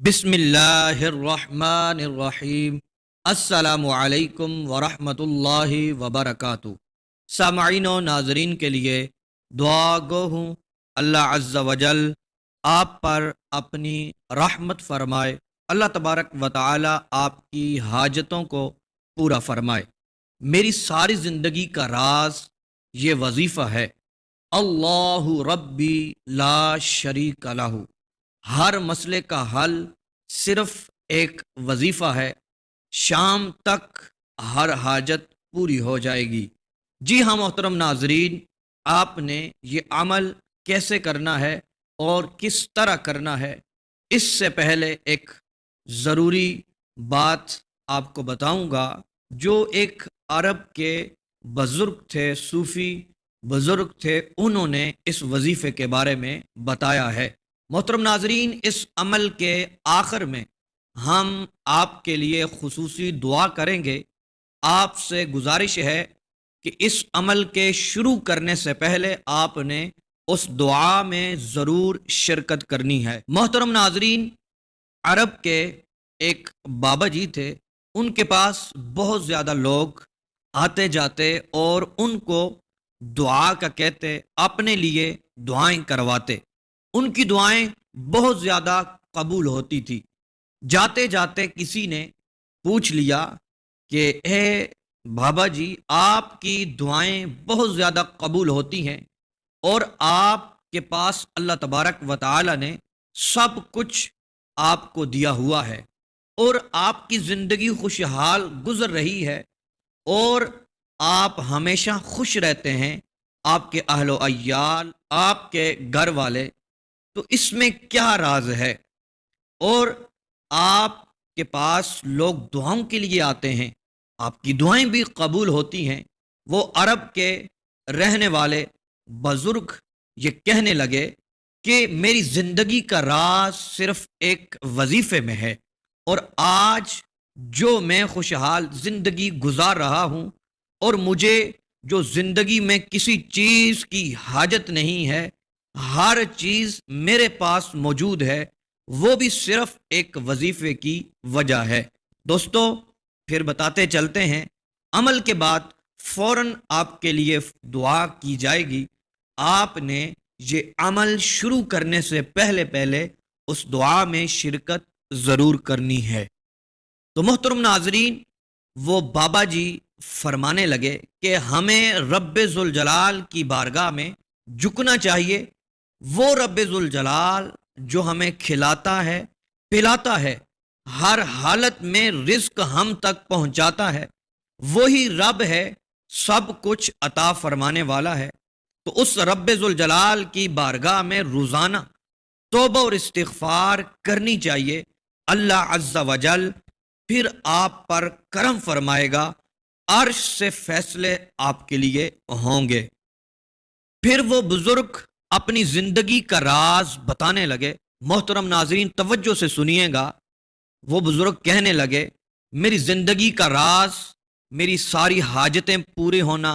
بسم اللہ الرحمن الرحیم۔ السلام علیکم ورحمۃ اللہ وبرکاتہ۔ سامعین و ناظرین کے لیے دعا گو ہوں اللہ عز و جل آپ پر اپنی رحمت فرمائے، اللہ تبارک و تعالی آپ کی حاجتوں کو پورا فرمائے۔ میری ساری زندگی کا راز یہ وظیفہ ہے، اللہ ربی لا شریک لہ۔ ہر مسئلے کا حل صرف ایک وظیفہ ہے، شام تک ہر حاجت پوری ہو جائے گی۔ جی ہاں محترم ناظرین، آپ نے یہ عمل کیسے کرنا ہے اور کس طرح کرنا ہے، اس سے پہلے ایک ضروری بات آپ کو بتاؤں گا۔ جو ایک عرب کے بزرگ تھے، صوفی بزرگ تھے، انہوں نے اس وظیفے کے بارے میں بتایا ہے۔ محترم ناظرین، اس عمل کے آخر میں ہم آپ کے لیے خصوصی دعا کریں گے۔ آپ سے گزارش ہے کہ اس عمل کے شروع کرنے سے پہلے آپ نے اس دعا میں ضرور شرکت کرنی ہے۔ محترم ناظرین، عرب کے ایک بابا جی تھے، ان کے پاس بہت زیادہ لوگ آتے جاتے اور ان کو دعا کا کہتے، اپنے لیے دعائیں کرواتے۔ ان کی دعائیں بہت زیادہ قبول ہوتی تھی۔ جاتے جاتے کسی نے پوچھ لیا کہ اے بابا جی، آپ کی دعائیں بہت زیادہ قبول ہوتی ہیں اور آپ کے پاس اللہ تبارک و تعالی نے سب کچھ آپ کو دیا ہوا ہے اور آپ کی زندگی خوشحال گزر رہی ہے اور آپ ہمیشہ خوش رہتے ہیں، آپ کے اہل و عیال، آپ کے گھر والے، تو اس میں کیا راز ہے؟ اور آپ کے پاس لوگ دعاؤں کے لیے آتے ہیں، آپ کی دعائیں بھی قبول ہوتی ہیں۔ وہ عرب کے رہنے والے بزرگ یہ کہنے لگے کہ میری زندگی کا راز صرف ایک وظیفے میں ہے، اور آج جو میں خوشحال زندگی گزار رہا ہوں اور مجھے جو زندگی میں کسی چیز کی حاجت نہیں ہے، ہر چیز میرے پاس موجود ہے، وہ بھی صرف ایک وظیفے کی وجہ ہے۔ دوستو، پھر بتاتے چلتے ہیں، عمل کے بعد فوراً آپ کے لیے دعا کی جائے گی۔ آپ نے یہ عمل شروع کرنے سے پہلے پہلے اس دعا میں شرکت ضرور کرنی ہے۔ تو محترم ناظرین، وہ بابا جی فرمانے لگے کہ ہمیں رب ذوالجلال کی بارگاہ میں جھکنا چاہیے۔ وہ رب ذوالجلال جو ہمیں کھلاتا ہے، پلاتا ہے، ہر حالت میں رزق ہم تک پہنچاتا ہے، وہی رب ہے، سب کچھ عطا فرمانے والا ہے۔ تو اس رب ذوالجلال کی بارگاہ میں روزانہ توبہ اور استغفار کرنی چاہیے۔ اللہ عز و جل پھر آپ پر کرم فرمائے گا، عرش سے فیصلے آپ کے لیے ہوں گے۔ پھر وہ بزرگ اپنی زندگی کا راز بتانے لگے۔ محترم ناظرین، توجہ سے سنیے گا۔ وہ بزرگ کہنے لگے، میری زندگی کا راز، میری ساری حاجتیں پورے ہونا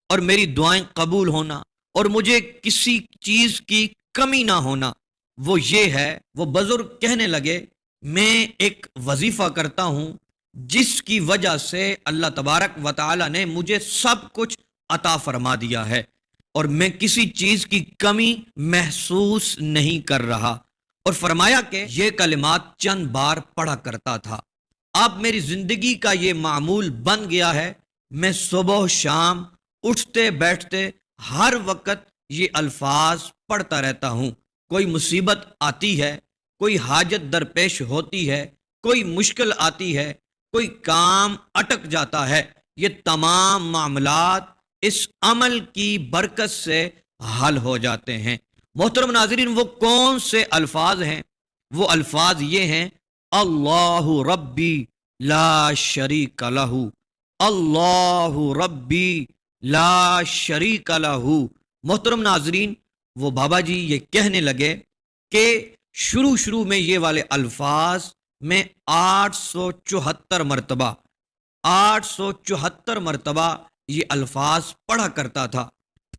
اور میری دعائیں قبول ہونا اور مجھے کسی چیز کی کمی نہ ہونا، وہ یہ ہے۔ وہ بزرگ کہنے لگے، میں ایک وظیفہ کرتا ہوں جس کی وجہ سے اللہ تبارک و تعالی نے مجھے سب کچھ عطا فرما دیا ہے اور میں کسی چیز کی کمی محسوس نہیں کر رہا۔ اور فرمایا کہ یہ کلمات چند بار پڑھا کرتا تھا، اب میری زندگی کا یہ معمول بن گیا ہے۔ میں صبح و شام اٹھتے بیٹھتے ہر وقت یہ الفاظ پڑھتا رہتا ہوں۔ کوئی مصیبت آتی ہے، کوئی حاجت درپیش ہوتی ہے، کوئی مشکل آتی ہے، کوئی کام اٹک جاتا ہے، یہ تمام معاملات اس عمل کی برکت سے حل ہو جاتے ہیں۔ محترم ناظرین، وہ کون سے الفاظ ہیں؟ وہ الفاظ یہ ہیں، اللہ ربی لا شریک لہ، اللہ ربی لا شریک لہ۔ محترم ناظرین، وہ بابا جی یہ کہنے لگے کہ شروع میں یہ والے الفاظ میں 874 مرتبہ 874 مرتبہ یہ الفاظ پڑھا کرتا تھا۔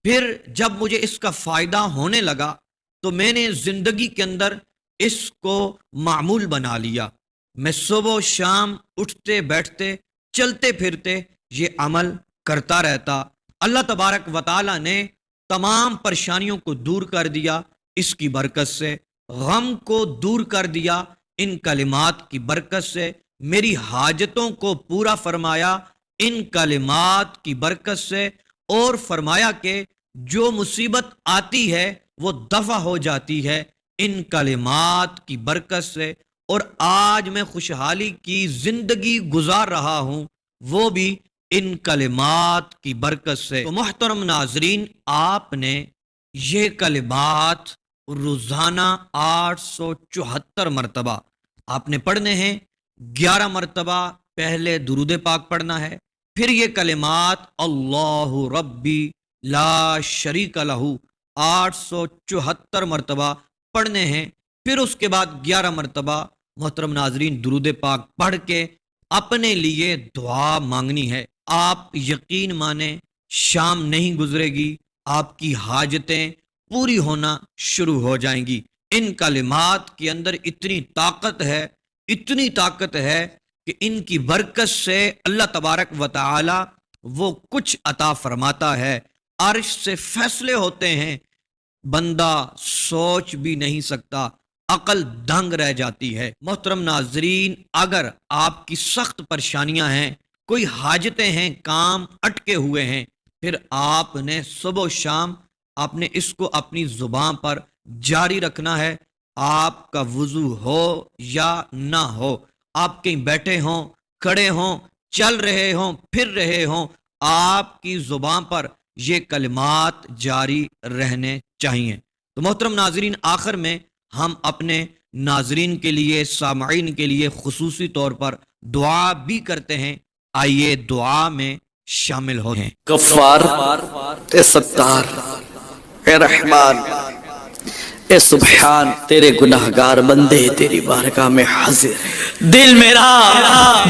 پھر جب مجھے اس کا فائدہ ہونے لگا تو میں نے زندگی کے اندر اس کو معمول بنا لیا۔ میں صبح و شام اٹھتے بیٹھتے چلتے پھرتے یہ عمل کرتا رہتا۔ اللہ تبارک و تعالیٰ نے تمام پریشانیوں کو دور کر دیا اس کی برکت سے، غم کو دور کر دیا ان کلمات کی برکت سے، میری حاجتوں کو پورا فرمایا ان کلمات کی برکت سے، اور فرمایا کہ جو مصیبت آتی ہے وہ دفع ہو جاتی ہے ان کلمات کی برکت سے، اور آج میں خوشحالی کی زندگی گزار رہا ہوں وہ بھی ان کلمات کی برکت سے۔ تو محترم ناظرین، آپ نے یہ کلمات روزانہ 874 مرتبہ آپ نے پڑھنے ہیں۔ 11 مرتبہ پہلے درود پاک پڑھنا ہے، پھر یہ کلمات اللہ ربی لا شریک لہ 874 مرتبہ پڑھنے ہیں، پھر اس کے بعد 11 مرتبہ محترم ناظرین درود پاک پڑھ کے اپنے لیے دعا مانگنی ہے۔ آپ یقین مانیں شام نہیں گزرے گی، آپ کی حاجتیں پوری ہونا شروع ہو جائیں گی۔ ان کلمات کے اندر اتنی طاقت ہے کہ ان کی برکت سے اللہ تبارک و تعالی وہ کچھ عطا فرماتا ہے، عرش سے فیصلے ہوتے ہیں، بندہ سوچ بھی نہیں سکتا، عقل دنگ رہ جاتی ہے۔ محترم ناظرین، اگر آپ کی سخت پریشانیاں ہیں، کوئی حاجتیں ہیں، کام اٹکے ہوئے ہیں، پھر آپ نے صبح و شام آپ نے اس کو اپنی زبان پر جاری رکھنا ہے۔ آپ کا وضو ہو یا نہ ہو، آپ کہیں بیٹھے ہوں، کھڑے ہوں، چل رہے ہوں، پھر رہے ہوں، آپ کی زبان پر یہ کلمات جاری رہنے چاہیے۔ تو محترم ناظرین، آخر میں ہم اپنے ناظرین کے لیے، سامعین کے لیے خصوصی طور پر دعا بھی کرتے ہیں، آئیے دعا میں شامل ہو ہیں۔ غفار، اے ستار، اے رحمان، اے سبحان، تیرے گناہگار بندے تیری بارگاہ میں حاضر ہیں۔ دل میرا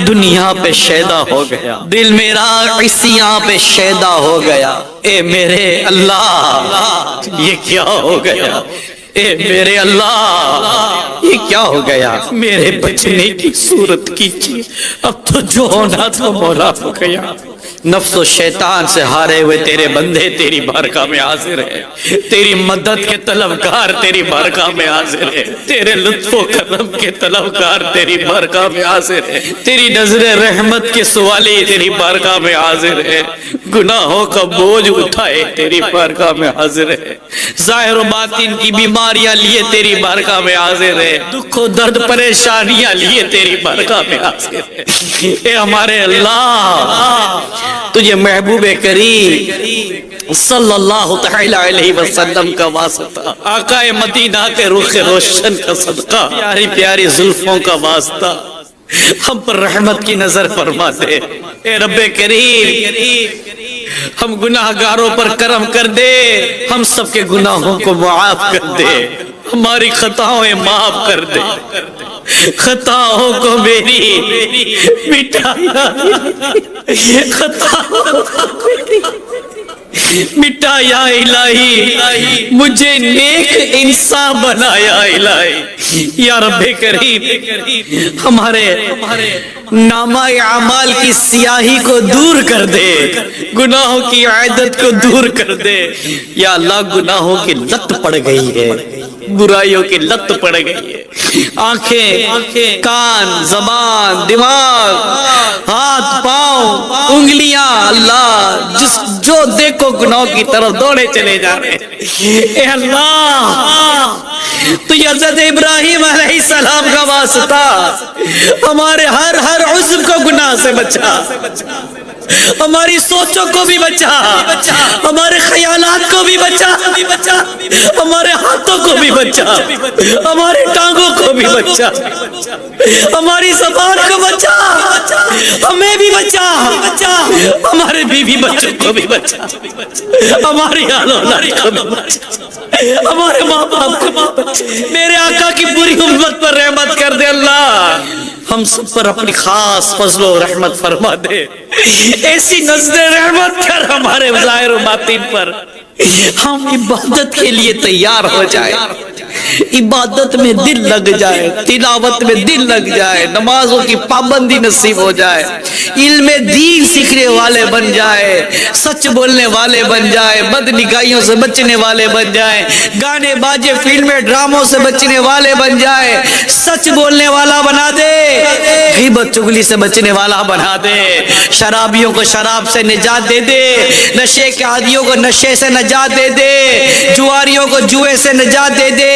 دنیا پہ شیدا ہو گیا، دل میرا عیسیاں پہ شیدا ہو گیا۔ اے میرے اللہ، یہ کیا ہو گیا؟ اے میرے اللہ، یہ کیا ہو گیا؟ میرے بچنے کی صورت کیجیے، اب تو جو ہونا تھا مولا ہو گیا۔ نفس و شیطان سے ہارے ہوئے تیرے بندے تیری بارگاہ میں حاضر ہیں، تیری مدد کے طلبگار تیری بارگاہ میں حاضر ہیں، تیرے لطف و کرم کے طلبگار تیری بارگاہ میں حاضر ہیں، تیری نظر رحمت کے سوالی تیری بارگاہ میں حاضر ہیں، گناہوں کا بوجھ اٹھائے تیری بارگاہ میں حاضر ہیں، ظاہر و باطن کی بیماریاں لیے تیری بارگاہ میں حاضر ہیں، دکھ و درد پریشانیاں لیے تیری بارگاہ میں حاضر ہیں۔ اے ہمارے اللہ، تجھے محبوب کریم صلی اللہ تعالی علیہ وسلم کا واسطہ، آقا مدینہ کے رخ روشن کا صدقہ، پیاری پیاری زلفوں کا واسطہ، ہم پر رحمت کی نظر فرما دے۔ اے رب کریم، ہم گناہگاروں پر کرم کر دے، ہم سب کے گناہوں کو معاف کر دے، ہماری خطاؤں معاف کر دے، خطاؤں کو میری مٹایا، خطاؤں کو مٹا یا الہی، مجھے نیک انسان بنا یا الہی۔ یا رب کریم، ہمارے نامہ اعمال کی سیاہی کو دور کر دے، گناہوں کی عادت کو دور کر دے۔ یا اللہ، گناہوں کی لت پڑ گئی ہے، برائیوں کی لت پڑ گئی ہے، آنکھیں، کان، زبان، دماغ، ہاتھ، پاؤں، انگلیاں، اللہ جو دیکھو گناہوں کی طرف دوڑے چلے جا رہے ہیں۔ اے اللہ، تو حضرت ابراہیم علیہ السلام کا واسطہ ہمارے ہر عضو کو گناہ سے بچا، ہماری سوچوں کو بھی بچا، ہمارے خیالات کو بھی بچا، ہمارے ہاتھوں کو بھی بچا، ہمارے ٹانگوں کو بھی بچا، ہماری زبان کو بچا، ہمیں بھی بچا، ہمارے بیوی بچوں کو بھی بچا، ہماری اولاد کو بھی بچا، ہمارے ماں باپ کو بھی بچا۔ میرے آقا کی پوری امت پر رحمت کر دے اللہ، ہم سب پر اپنی خاص فضل و رحمت فرما دے، ایسی نظر رحمت کر ہمارے ظاہر و باطن پر، ہم عبادت کے لیے تیار ہو جائے، عبادت میں دل لگ جائے، تلاوت میں دل لگ جائے، نمازوں کی پابندی نصیب ہو جائے، علم دین سیکھنے والے بن جائے، سچ بولنے والے بن جائے، بد نگاہیوں سے بچنے والے بن جائے، گانے باجے فلمیں ڈراموں سے بچنے والے بن جائے، سچ بولنے والا بنا دے، غیبت چغلی سے بچنے والا بنا دے، شرابیوں کو شراب سے نجات دے دے، نشے کے عادیوں کو نشے سے نجات دے دے، جواریوں کو جوئے سے نجات دے دے،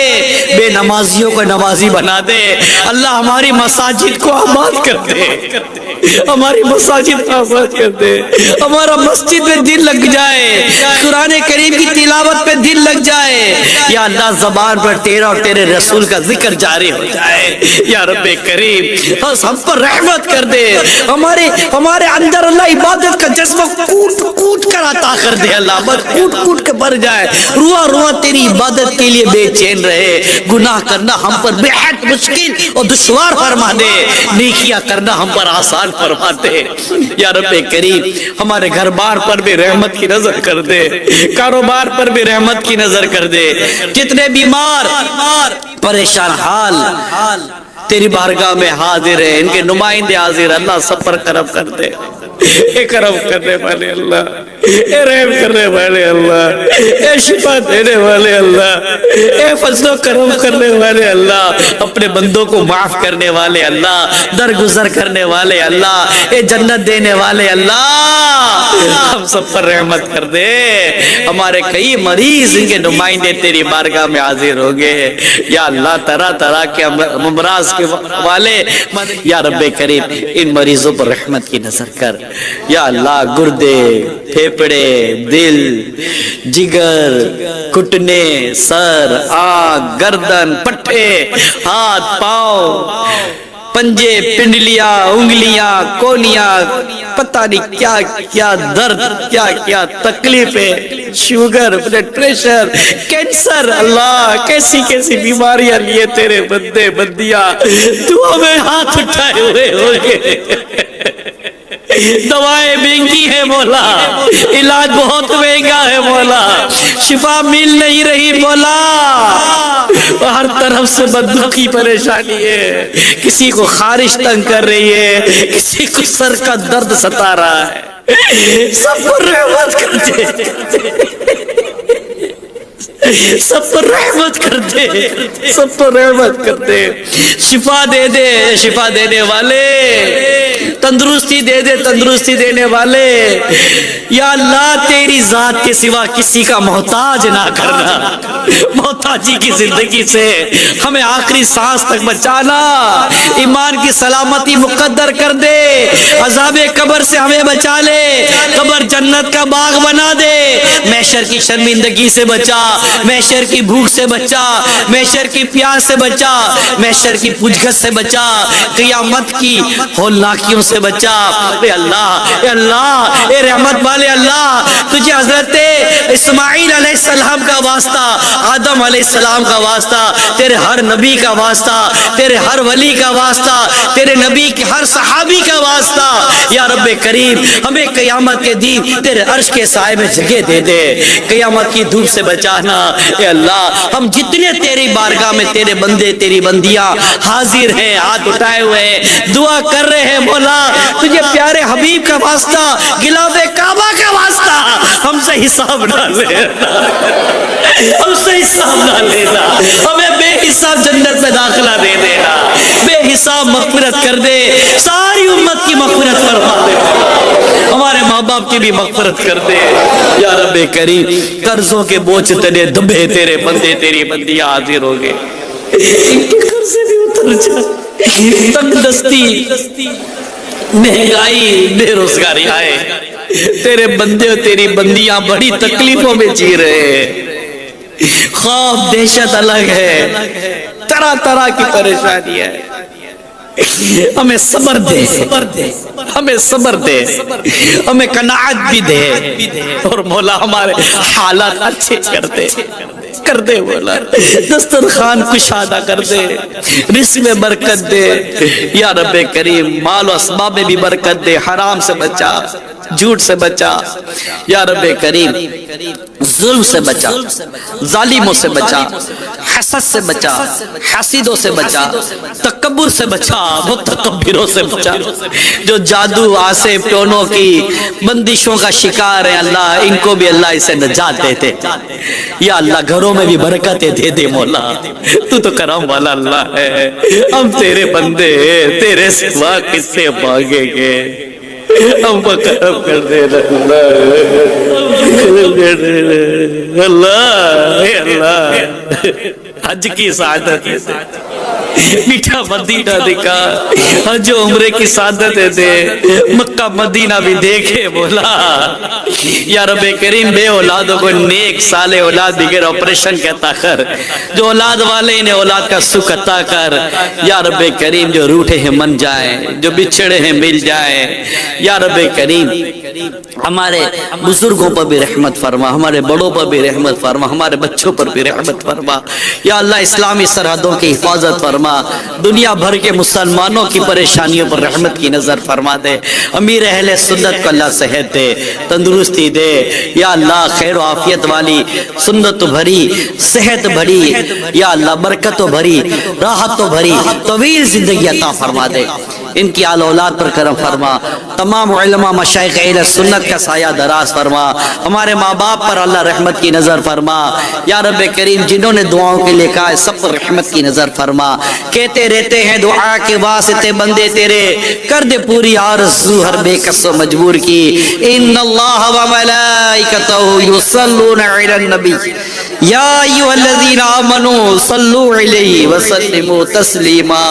بے نمازیوں کو نمازی بنا دے۔ اللہ ہماری مساجد کو آباد کر دے، ہماری مساجد کو آباد کر دے، ہمارا مسجد میں دل لگ جائے، قرآن کریم کی تلاوت پہ دل لگ جائے، یا اللہ زبان پر تیرا اور تیرے رسول کا ذکر جاری ہو جائے، یا رب کریم بس ہم پر رحمت کر دے، ہمارے اندر اللہ عبادت کا جذبہ کوٹ کوٹ کر عطا کر دے، اللہ بس کوٹ کوٹ کے بھر جائے، روا روا تیری عبادت کے لیے بے چین رہے، گناہ کرنا ہم پر بے حد مشکل اور دشوار فرما دے، نیکیاں کرنا ہم پر آسان فرما دے، یا رب کریم ہمارے گھر بار پر بھی رحمت کی نظر کر دے، کاروبار پر بھی رحمت کی نظر کر دے، جتنے بیمار پریشان حال تیری بارگاہ میں حاضر ہیں، ان کے نمائندے حاضر، اللہ سب پر کرم کر دے، اے کرم کرنے والے اللہ، اے رحم کرنے والے اللہ، اے شفا دینے والے اللہ، اے فضل و کرم کرنے والے اللہ، اپنے بندوں کو معاف کرنے والے اللہ، درگزر کرنے والے اللہ، اے جنت دینے والے اللہ، ہم سب پر رحمت کر دے۔ ہمارے کئی مریض ان کے نمائندے تیری بارگاہ میں حاضر ہو گئے، یا اللہ طرح طرح کے امراض کے والے، یا رب کریم ان مریضوں پر رحمت کی نظر کر، یا اللہ گردے، پھیپڑے، دل، جگر، گھٹنے، سر، آنکھ، گردن، پٹھے، ہاتھ، پاؤں، پنجے، پنڈلیاں، انگلیاں، کونیاں، پتہ نہیں کیا کیا درد، کیا کیا تکلیفیں، شوگر، بلڈ پریشر، کینسر، اللہ کیسی کیسی بیماریاں لیے تیرے بندے بندیاں دعا میں ہاتھ اٹھائے ہوئے ہوگے، دوائیں مہنگی ہے مولا، علاج بہت مہنگا ہے مولا، شفا مل نہیں رہی مولا، ہر طرف سے بددخی پریشانی ہے، کسی کو خارش تنگ کر رہی ہے، کسی کو سر کا درد ستا رہا ہے، سب پر رحمت کر دے، سب پر رحمت کر دے، سب پر رحمت کر دے، شفا دے دے، شفا دینے والے، تندرستی دے دے، تندرستی دینے والے، یا اللہ تیری ذات کے سوا کسی کا محتاج نہ کرنا، محتاجی کی زندگی سے ہمیں آخری سانس تک بچانا، ایمان کی سلامتی مقدر کر دے، عذاب قبر سے ہمیں بچا لے، قبر جنت کا باغ بنا دے، محشر کی شرمندگی سے بچا، محشر کی بھوک سے بچا، محشر کی پیاس سے بچا، محشر کی پوچھ گچھ سے بچا، قیامت کی ہولناکیوں سے بچا، اے اللہ، اے اللہ، اے رحمت والے اللہ، تجھے حضرت اسماعیل علیہ السلام کا واسطہ، آدم علیہ السلام کا واسطہ، تیرے ہر نبی کا واسطہ، تیرے ہر ولی کا واسطہ، تیرے نبی کے ہر صحابی کا واسطہ، یا رب کریم ہمیں قیامت کے دن تیرے عرش کے سائے میں جگہ دے دے، قیامت کی دھوپ سے بچانا، اے اللہ ہم جتنے تیری بارگاہ میں تیرے بندے تیری بندیاں حاضر ہیں، ہاتھ اٹھائے ہوئے دعا کر رہے ہیں مولا، تجھے پیارے حبیب کا واسطہ، غلاف کعبہ کا واسطہ، ہم سے حساب نہ لینا، ہم سے حساب نہ لینا، ہمیں بے حساب جنت میں داخلہ دے دینا، بے حساب مغفرت کر دے، ساری امت کی مغفرت فرما دے، ہمارے ماں باپ کی بھی مغفرت کر دے، یا رب کریم قرضوں کے بوجھ تلے دبے تیرے بندے تیری بندیاں حاضر ہو گئے، ان کے قرضے بھی اتر جائے، تنگ دستی، مہنگائی، بے روزگاری آئے، تیرے بندے اور تیری بندیاں بڑی تکلیفوں میں جی رہے ہیں، خوف دہشت الگ ہے، طرح طرح کی پریشانی ہے، ہمیں صبر دے، ہمیں صبر دے، ہمیں قناعت بھی دے، اور مولا ہمارے حالات اچھے کر دے مولا، دسترخوان کشادہ کر دے، رزق میں برکت دے، یا رب کریم مال و اسباب میں بھی برکت دے، حرام سے بچا، جھوٹ سے بچا یا رب کریم، ظلم سے بچا، ظالموں سے بچا، حسد سے بچا، حاسدوں سے بچا، تکبر سے بچا، متکبروں سے بچا، جو جادو آسے ٹونوں کی بندشوں کا شکار ہے اللہ، ان کو بھی اللہ اسے نجات دیتے۔ یا اللہ گھروں میں بھی برکتیں دے دے مولا، تو تو کرم والا اللہ ہے، ہم تیرے بندے ہیں، تیرے سوا کس سے مانگیں گے، ہم پر کرم کر دے اللہ۔ حج کی سعادت میٹھا مدینہ دکھا، حج و عمرے کی سعادت دے، مکہ مدینہ بھی دیکھے مولا۔ یا رب کریم بے اولادوں کو نیک صالح اولاد بغیر آپریشن کے عطا کر، جو اولاد والے انہیں اولاد کا سکھ عطا کر۔ یا رب کریم جو روٹھے ہیں من جائیں، جو بچھڑے ہیں مل جائیں۔ یا رب کریم ہمارے بزرگوں پر بھی رحمت فرما، ہمارے بڑوں پر بھی رحمت فرما، ہمارے بچوں پر بھی رحمت فرما۔ یا اللہ اسلامی سرحدوں کی حفاظت فرما، دنیا بھر کے مسلمانوں کی پریشانیوں پر رحمت کی نظر فرما دے۔ امیر اہل سنت کو اللہ صحت دے، تندرستی دے۔ یا اللہ خیر و عافیت والی، سنت بھری، صحت بھری، یا اللہ برکتوں بھری، راحتوں بھری طویل زندگی عطا فرما دے۔ ان کی آل اولاد پر کرم فرما، تمام علماء مشائخ اہل سنت کا سایہ دراز فرما، ہمارے ماں باپ پر اللہ رحمت کی نظر فرما۔ یا رب کریم جنہوں نے دعاؤں کے لئے کہا ہے سب پر رحمت کی نظر فرما۔ کہتے رہتے ہیں دعا کے واسطے بندے تیرے، کر دے پوری آرزو ہر بے کس و مجبور کی۔ ان اللہ و ملائکتہ یصلون علی النبی یا ایھا الذین آمنوا صلوا علیہ وسلموا تسلیما۔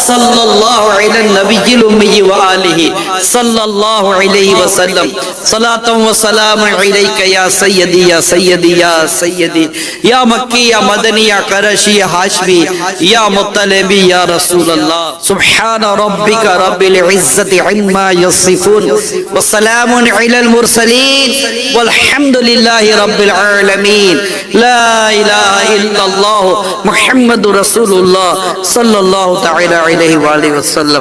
صلی اللہ علی النبی الامی وآلہ صلی اللہ علیہ وسلم، صلاۃ و سلام علیک یا سیدی یا سیدی یا سیدی، یا مکی یا مدنی یا قرشی یا ہاشمی یا مطلبی یا رسول اللہ۔ سبحان ربک رب العزت عما یصفون وسلام علی المرسلین والحمد للہ رب العالمین۔ لا الہ الا اللہ محمد رسول اللہ صلی اللہ تعالی علیہ وآلہ وسلم۔